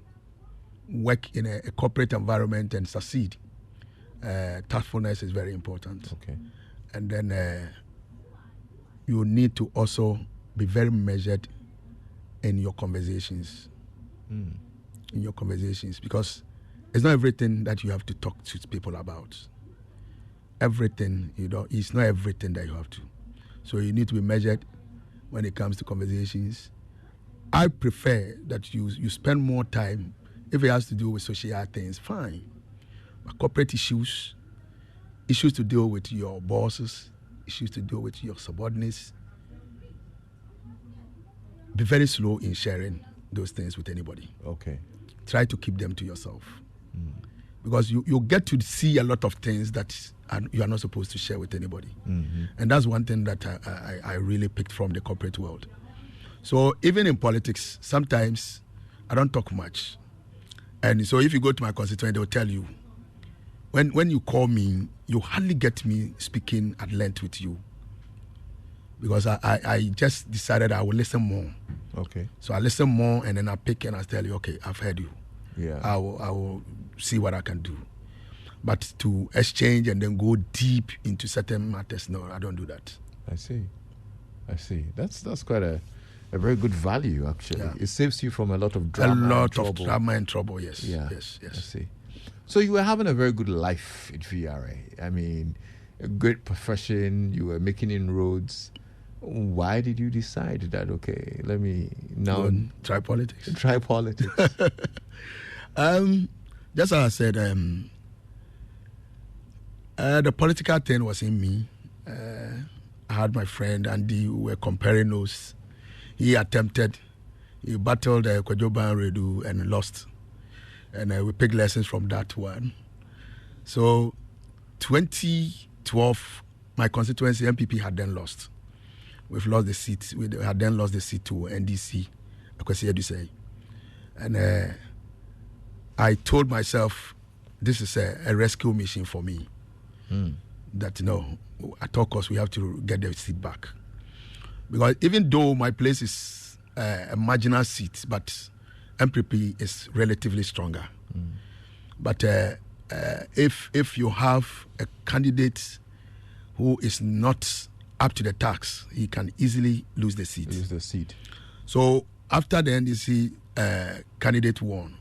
Speaker 12: work in a corporate environment and succeed, tactfulness is very important.
Speaker 11: Okay. And
Speaker 12: then you need to also be very measured in your conversations. In your conversations, because it's not everything that you have to talk to people about. Everything, it's not everything that you have to. So you need to be measured when it comes to conversations. I prefer that you spend more time, if it has to do with social things, fine. But corporate issues to deal with your bosses, issues to deal with your subordinates, be very slow in sharing those things with anybody.
Speaker 11: Okay.
Speaker 12: Try to keep them to yourself. Because you get to see a lot of things that you are not supposed to share with anybody. And that's one thing that I really picked from the corporate world. So even in politics, sometimes I don't talk much. And so if you go to my constituent, they'll tell you, when you call me, you hardly get me speaking at length with you. Because I just decided I will listen more.
Speaker 11: Okay.
Speaker 12: So I listen more and then I pick and I tell you, okay, I've heard you.
Speaker 11: Yeah.
Speaker 12: I will see what I can do. But to exchange and then go deep into certain matters, no, I don't do that.
Speaker 11: I see. That's quite a very good value, actually. Yeah. It saves you from a lot of drama.
Speaker 12: Drama and trouble, yes.
Speaker 11: Yeah.
Speaker 12: Yes.
Speaker 11: I see. So you were having a very good life at VRA. I mean, a great profession. You were making inroads. Why did you decide that, okay, let me now
Speaker 12: try politics? Just as I said, the political thing was in me. I had my friend Andy, we were comparing notes. He battled Kwajoban Redu and lost. And we picked lessons from that one. So 2012, my constituency, MPP, had then lost. We've lost the seat. We had then lost the seat to NDC, Akwesi Edusei. And I told myself, this is a rescue mission for me. That, at all costs, we have to get the seat back. Because even though my place is a marginal seat, but MPP is relatively stronger. But if you have a candidate who is not up to the task, he can easily lose the seat. So after the NDC candidate won,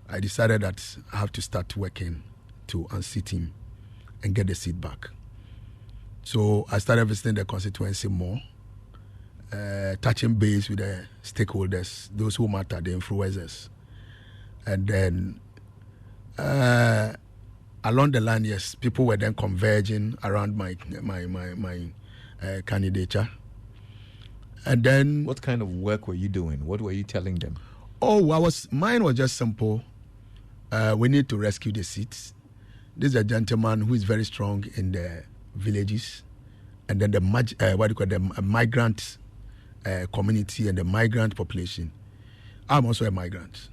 Speaker 12: I decided that I have to start working to unseat him and get the seat back. So I started visiting the constituency more, touching base with the stakeholders, those who matter, the influencers. And then along the line, yes, people were then converging around my candidature. And then,
Speaker 11: what kind of work were you doing? What were you telling them?
Speaker 12: Mine was just simple. We need to rescue the seats. This is a gentleman who is very strong in the villages, and then the migrant community and the migrant population. I'm also a migrant.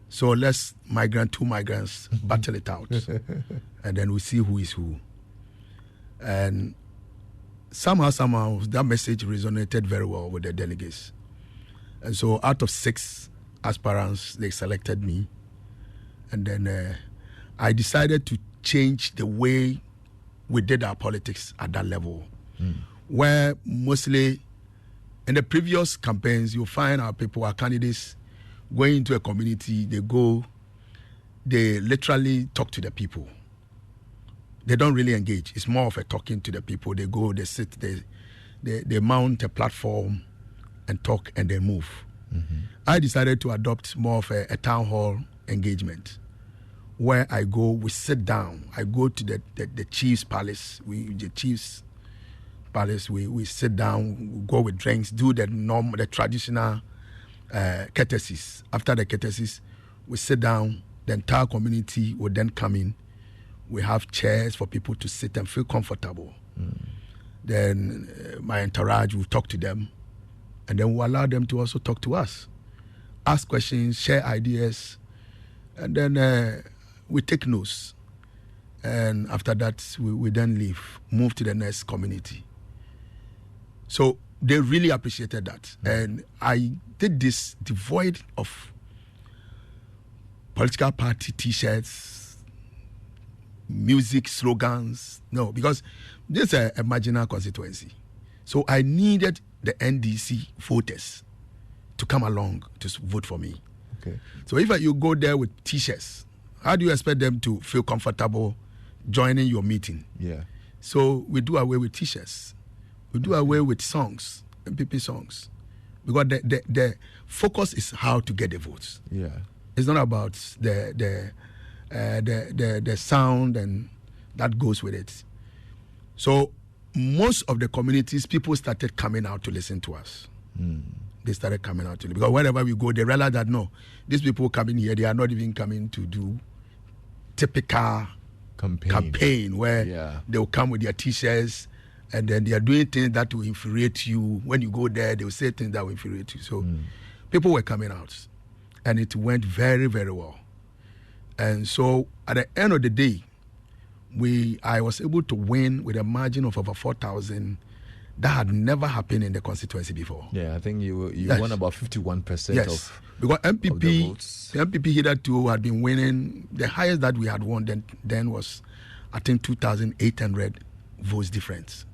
Speaker 12: So let's two migrants battle it out. And then we see who is who. And somehow that message resonated very well with the delegates. And so out of 6 aspirants, they selected me. And then I decided to change the way we did our politics at that level. Where mostly in the previous campaigns, you find our candidates going into a community, they literally talk to the people. They don't really engage. It's more of a talking to the people. They go, they sit, they mount a platform and talk and then move. Mm-hmm. I decided to adopt more of a town hall engagement where I go, we sit down. I go to the chief's palace. We sit down, we go with drinks, do the traditional courtesies. After the courtesies, we sit down. The entire community will then come in. We have chairs for people to sit and feel comfortable. Then my entourage will talk to them, and then we'll allow them to also talk to us, ask questions, share ideas, and then we take notes. And after that, we then leave, move to the next community. So they really appreciated that. And I did this devoid of political party T-shirts, music slogans. No, because this is a marginal constituency. So I needed the NDC voters to come along to vote for me.
Speaker 11: Okay.
Speaker 12: So if you go there with T-shirts, how do you expect them to feel comfortable joining your meeting?
Speaker 11: Yeah.
Speaker 12: So we do away with T-shirts. We do away with songs, MPP songs. Because the focus is how to get the votes.
Speaker 11: Yeah.
Speaker 12: It's not about the sound and that goes with it. So most of the communities, people started coming out to listen to us. They started coming out because wherever we go, they realize that no, these people coming here, they are not even coming to do typical campaign where they will come with their T-shirts and then they are doing things that will infuriate you. When you go there, they will say things that will infuriate you. So people were coming out. And it went very, very well. And so at the end of the day, I was able to win with a margin of over 4,000. That had never happened in the constituency before.
Speaker 11: Yeah, I think you won about 51%
Speaker 12: yes. Because MPP,
Speaker 11: of the votes.
Speaker 12: The MPP hitherto had been winning. The highest that we had won then was, I think, 2,800 votes difference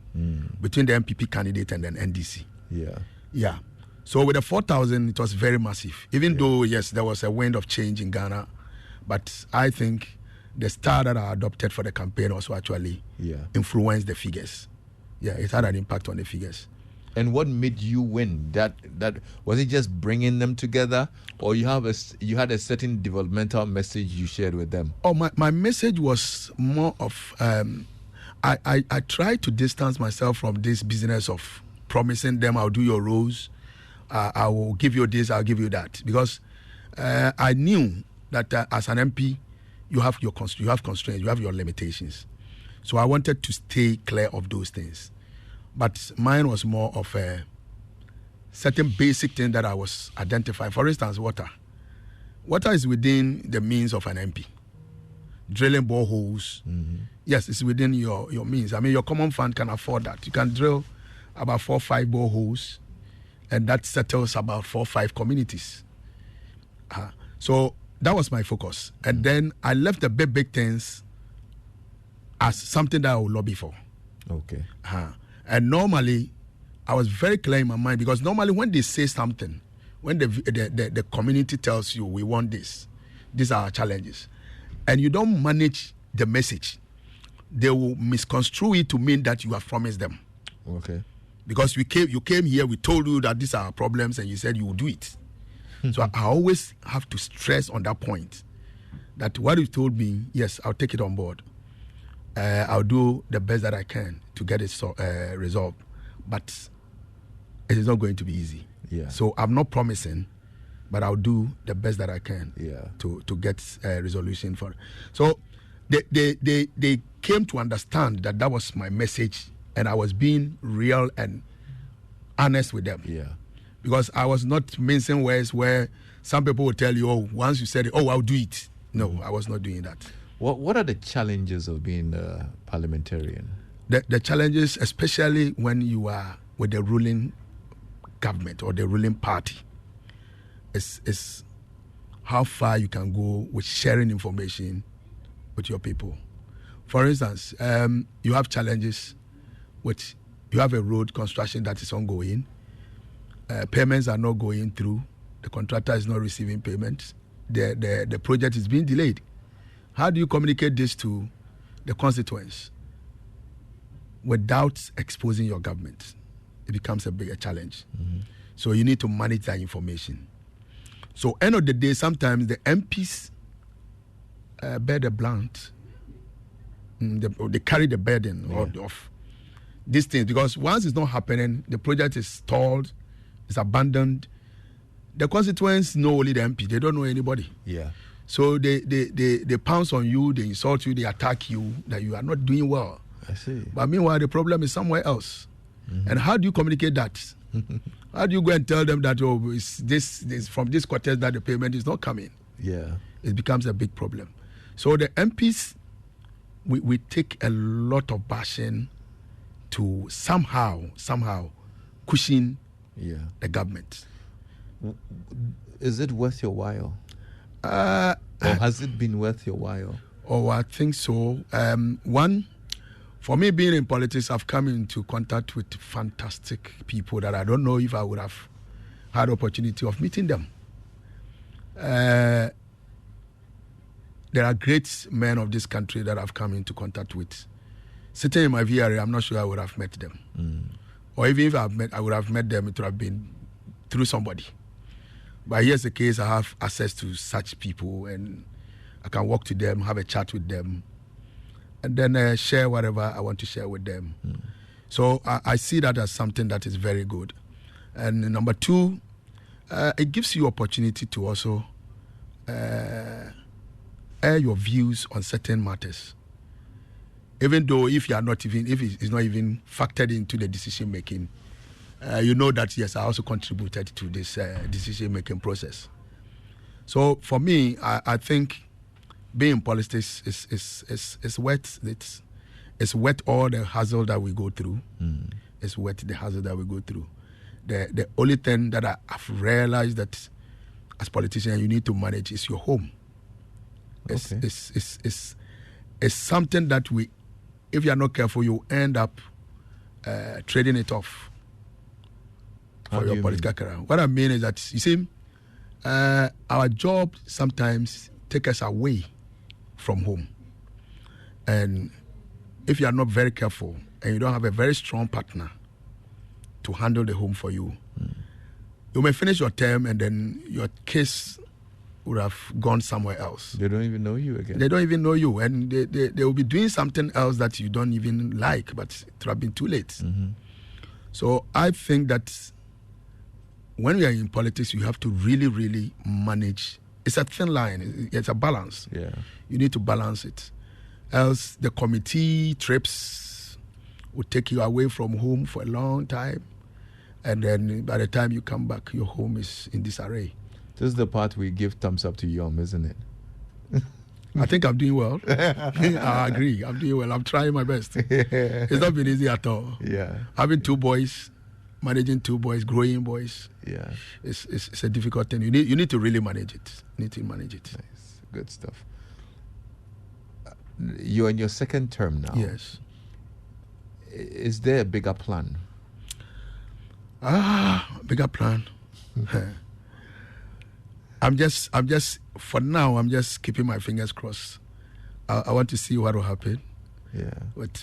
Speaker 12: between the MPP candidate and then NDC.
Speaker 11: Yeah.
Speaker 12: Yeah. So with the 4,000, it was very massive. Even though, yes, there was a wind of change in Ghana, but I think the style that I adopted for the campaign also actually influenced the figures. Yeah, it had an impact on the figures.
Speaker 11: And what made you win? That was it just bringing them together, or you had a certain developmental message you shared with them?
Speaker 12: Oh, my message was more of I tried to distance myself from this business of promising them I'll do your roles. I will give you this, I'll give you that. Because I knew that as an MP, you have constraints, you have your limitations. So I wanted to stay clear of those things. But mine was more of a certain basic thing that I was identifying. For instance, water. Water is within the means of an MP. Drilling boreholes, yes, it's within your means. I mean, your common fund can afford that. You can drill about 4 or 5 boreholes, and that settles about 4 or 5 communities. So that was my focus. And then I left the big things as something that I would lobby for.
Speaker 11: Okay.
Speaker 12: And normally, I was very clear in my mind, because normally when they say something, when the community tells you, we want this, these are our challenges, and you don't manage the message, they will misconstrue it to mean that you have promised them.
Speaker 11: Okay.
Speaker 12: Because you came here, we told you that these are our problems, and you said you will do it. So I always have to stress on that point, that what you told me, yes, I'll take it on board. I'll do the best that I can to get it resolved. But it is not going to be easy.
Speaker 11: Yeah.
Speaker 12: So I'm not promising, but I'll do the best that I can to get a resolution for it. So they came to understand that was my message, and I was being real and honest with them.
Speaker 11: Yeah.
Speaker 12: Because I was not mincing words where some people will tell you, oh, once you said it, oh, I'll do it. No, I was not doing that.
Speaker 11: What are the challenges of being a parliamentarian?
Speaker 12: The challenges, especially when you are with the ruling government or the ruling party, is how far you can go with sharing information with your people. For instance, you have challenges with, you have a road construction that is ongoing. Payments are not going through. the contractor is not receiving payments, the project is being delayed. How do you communicate this to the constituents without exposing your government? It becomes a bigger challenge. So you need to manage that information. So end of the day, sometimes the MPs bear the blunt. They carry the burden of these things, because once it's not happening, the project is stalled, it's abandoned. The constituents know only the MP. They don't know anybody.
Speaker 11: Yeah.
Speaker 12: So they pounce on you, they insult you, they attack you, that you are not doing well.
Speaker 11: I see.
Speaker 12: But meanwhile, the problem is somewhere else. And how do you communicate that? How do you go and tell them that, it's this from this quarter that the payment is not coming?
Speaker 11: Yeah.
Speaker 12: It becomes a big problem. So the MPs, we take a lot of bashing to somehow cushion the government.
Speaker 11: Is it worth your while? Or has it been worth your while?
Speaker 12: Oh, I think so. One, for me being in politics, I've come into contact with fantastic people that I don't know if I would have had opportunity of meeting them. There are great men of this country that I've come into contact with. Sitting in my VRA, I'm not sure I would have met them. Or even if I would have met them, it would have been through somebody. But here's the case, I have access to such people and I can walk to them, have a chat with them, and then share whatever I want to share with them. So I see that as something that is very good. And number two, it gives you opportunity to also air your views on certain matters. Even though if it's not even factored into the decision making, you know that yes, I also contributed to this decision making process. So for me, I think being in politics is worth it. It's worth all the hassle that we go through. It's worth the hassle that we go through. The only thing that I've realized that as politicians you need to manage is your home. It's something that if you are not careful, you end up trading it off for your political career. What I mean is that, you see, our job sometimes takes us away from home. And if you are not very careful and you don't have a very strong partner to handle the home for you, you may finish your term and then your case would have gone somewhere else.
Speaker 11: They don't even know you again.
Speaker 12: They don't even know you, and they will be doing something else that you don't even like, but it would have been too late. So I think that when we are in politics, you have to really, really manage. It's a thin line. It's a balance.
Speaker 11: Yeah.
Speaker 12: You need to balance it. Else the committee trips will take you away from home for a long time, and then by the time you come back, your home is in disarray.
Speaker 11: This is the part we give thumbs up to Yom, isn't it?
Speaker 12: I think I'm doing well. I agree. I'm doing well. I'm trying my best. It's not been easy at all.
Speaker 11: Yeah.
Speaker 12: Having two boys, managing two boys, growing boys.
Speaker 11: Yeah.
Speaker 12: It's a difficult thing. You need to really manage it. You need to manage it.
Speaker 11: Nice. Good stuff. You're in your second term now.
Speaker 12: Yes.
Speaker 11: Is there a bigger plan?
Speaker 12: Bigger plan. I'm just for now, I'm just keeping my fingers crossed. I want to see what will happen.
Speaker 11: Yeah.
Speaker 12: With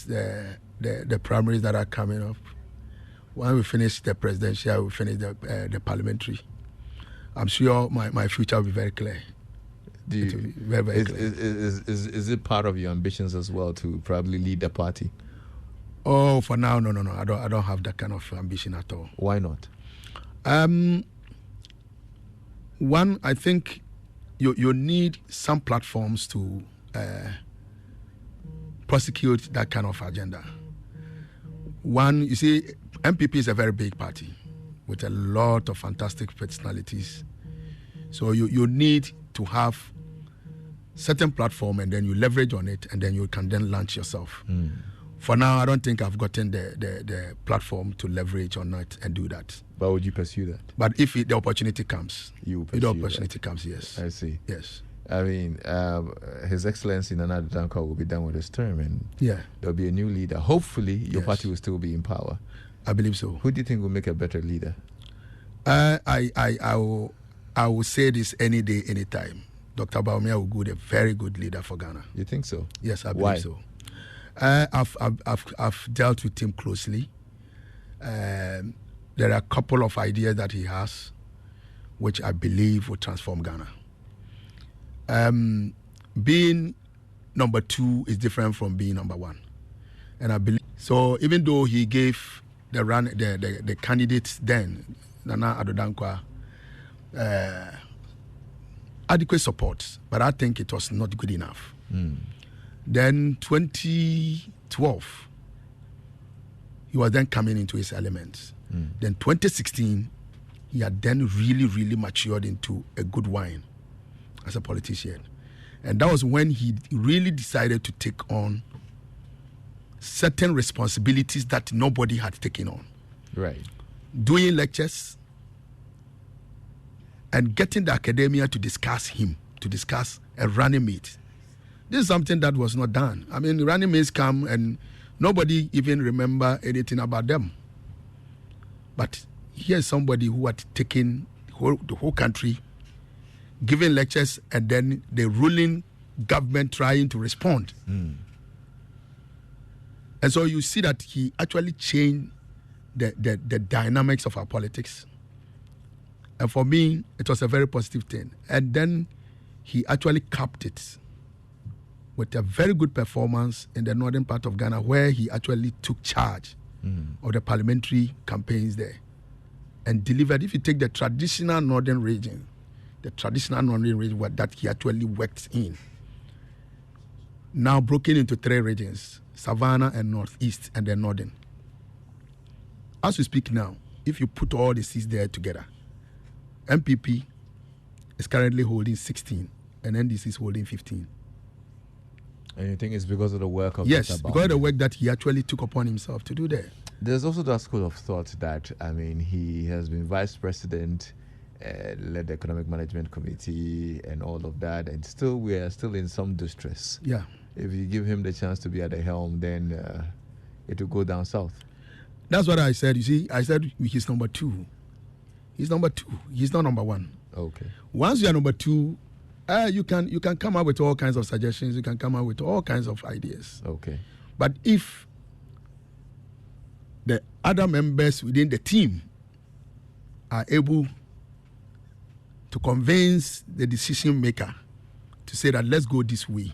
Speaker 12: the primaries that are coming up. When we finish the presidential, we finish the parliamentary. I'm sure my future will be very clear. Very, very clear.
Speaker 11: Is it part of your ambitions as well to probably lead the party?
Speaker 12: Oh, for now, no. I don't have that kind of ambition at all.
Speaker 11: Why not?
Speaker 12: One, I think you need some platforms to prosecute that kind of agenda. One, you see, MPP is a very big party with a lot of fantastic personalities. So you need to have certain platform and then you leverage on it and then you can then launch yourself. For now, I don't think I've gotten the platform to leverage on it and do that.
Speaker 11: But would you pursue that?
Speaker 12: But if the opportunity comes,
Speaker 11: yes.
Speaker 12: I
Speaker 11: see.
Speaker 12: Yes.
Speaker 11: I mean, His Excellency Nana Addo Dankwa will be done with his term, and there'll be a new leader. Hopefully, your party will still be in power.
Speaker 12: I believe so.
Speaker 11: Who do you think will make a better leader?
Speaker 12: I will say this any day, anytime. Dr. Bawumia will be a very good leader for Ghana.
Speaker 11: You think so?
Speaker 12: Yes, I believe
Speaker 11: Why?
Speaker 12: so. I've dealt with him closely. There are a couple of ideas that he has, which I believe will transform Ghana. Being number 2 is different from being number 1, and I believe so. Even though he gave the candidates then, Nana Addo Dankwa, adequate support, but I think it was not good enough. Then 2012, he was then coming into his elements. Then 2016, he had then really matured into a good wine as a politician. And that was when he really decided to take on certain responsibilities that nobody had taken on.
Speaker 11: Right.
Speaker 12: Doing lectures and getting the academia to discuss a running mate. This is something that was not done. I mean, running mates come and nobody even remember anything about them. But here's somebody who had taken the whole country, giving lectures, and then the ruling government trying to respond. And so you see that he actually changed the dynamics of our politics. And for me, it was a very positive thing. And then he actually capped it with a very good performance in the northern part of Ghana, where he actually took charge of the parliamentary campaigns there and delivered. If you take the traditional northern region that he actually worked in, now broken into 3 regions, Savannah and Northeast and then Northern. As we speak now, if you put all the seats there together, MPP is currently holding 16 and NDC is holding 15.
Speaker 11: And you think it's because of the work of
Speaker 12: Yes,
Speaker 11: Dr.
Speaker 12: because of the
Speaker 11: Bawumia?
Speaker 12: work that he actually took upon himself to do there.
Speaker 11: There's also that school of thought that, I mean, he has been vice president, led the economic management committee and all of that, and still we are still in some distress.
Speaker 12: Yeah.
Speaker 11: If you give him the chance to be at the helm, then it will go down south.
Speaker 12: That's what I said. You see, I said he's number 2. He's number 2. He's not number 1.
Speaker 11: Okay.
Speaker 12: Once you are number 2, you can come up with all kinds of suggestions. You can come up with all kinds of ideas.
Speaker 11: Okay.
Speaker 12: But if the other members within the team are able to convince the decision maker to say that let's go this way,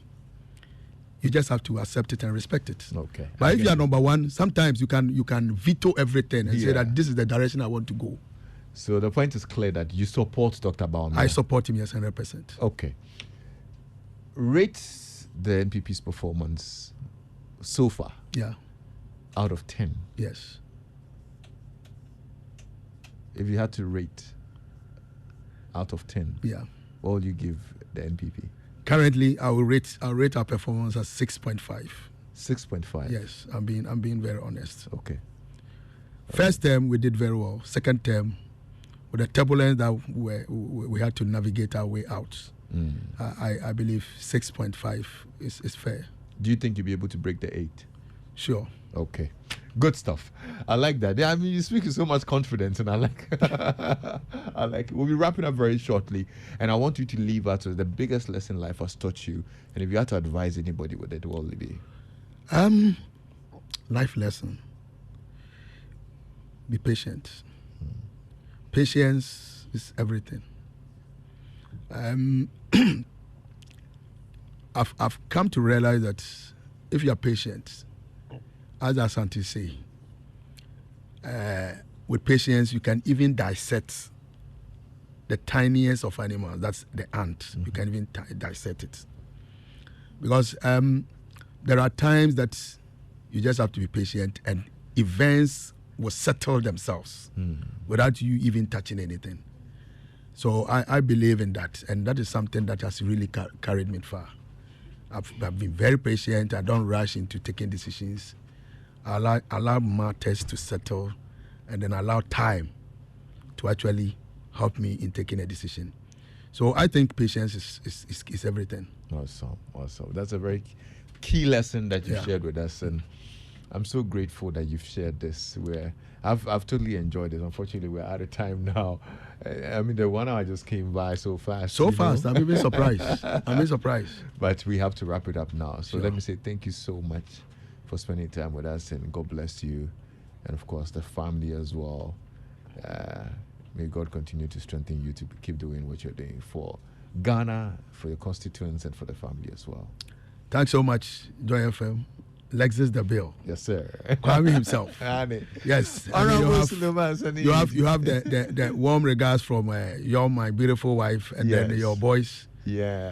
Speaker 12: you just have to accept it and respect it.
Speaker 11: Okay.
Speaker 12: But if you are number 1, sometimes you can veto everything and say that this is the direction I want to go.
Speaker 11: So the point is clear that you support Dr. Bawumia.
Speaker 12: I support him, yes, 100%.
Speaker 11: Okay. Rate the NPP's performance so far.
Speaker 12: Yeah.
Speaker 11: Out of 10.
Speaker 12: Yes.
Speaker 11: If you had to rate out of 10,
Speaker 12: yeah,
Speaker 11: what would you give the NPP?
Speaker 12: Currently, I'll rate our performance as 6.5.
Speaker 11: 6.5.
Speaker 12: Yes, I'm being very honest.
Speaker 11: Okay.
Speaker 12: First term we did very well. Second term, with the turbulence that we had to navigate our way out, I believe 6.5 is fair.
Speaker 11: Do you think you'll be able to break the 8?
Speaker 12: Sure.
Speaker 11: Okay. Good stuff. I like that. I mean, you speak with so much confidence, and I like I like it. We'll be wrapping up very shortly, and I want you to leave us with the biggest lesson life has taught you, and if you had to advise anybody with it, what will it be?
Speaker 12: Life lesson. Be patient. Patience is everything. I've come to realize that if you are patient, as our scientists say, with patience you can even dissect the tiniest of animals. That's the ant. You can even dissect it. Because there are times that you just have to be patient and events will settle themselves without you even touching anything. So I believe in that, and that is something that has really carried me far. I've been very patient. I don't rush into taking decisions. I allow matters to settle, and then allow time to actually help me in taking a decision. So I think patience is everything.
Speaker 11: Awesome. That's a very key lesson that you shared with us, and I'm so grateful that you've shared this. I've totally enjoyed it. Unfortunately, we're out of time now. I mean, the 1 hour just came by so fast.
Speaker 12: So fast. I'm even surprised.
Speaker 11: But we have to wrap it up now. So
Speaker 12: Sure.
Speaker 11: let me say thank you so much for spending time with us, and God bless you. And of course, the family as well. May God continue to strengthen you to keep doing what you're doing for Ghana, for your constituents, and for the family as well.
Speaker 12: Thanks so much, Joy FM. Lexus the Bill.
Speaker 11: Yes, sir.
Speaker 12: Kwame himself. Yes.
Speaker 11: Suleman,
Speaker 12: you have the warm regards from my beautiful wife, and then your boys.
Speaker 11: Yeah.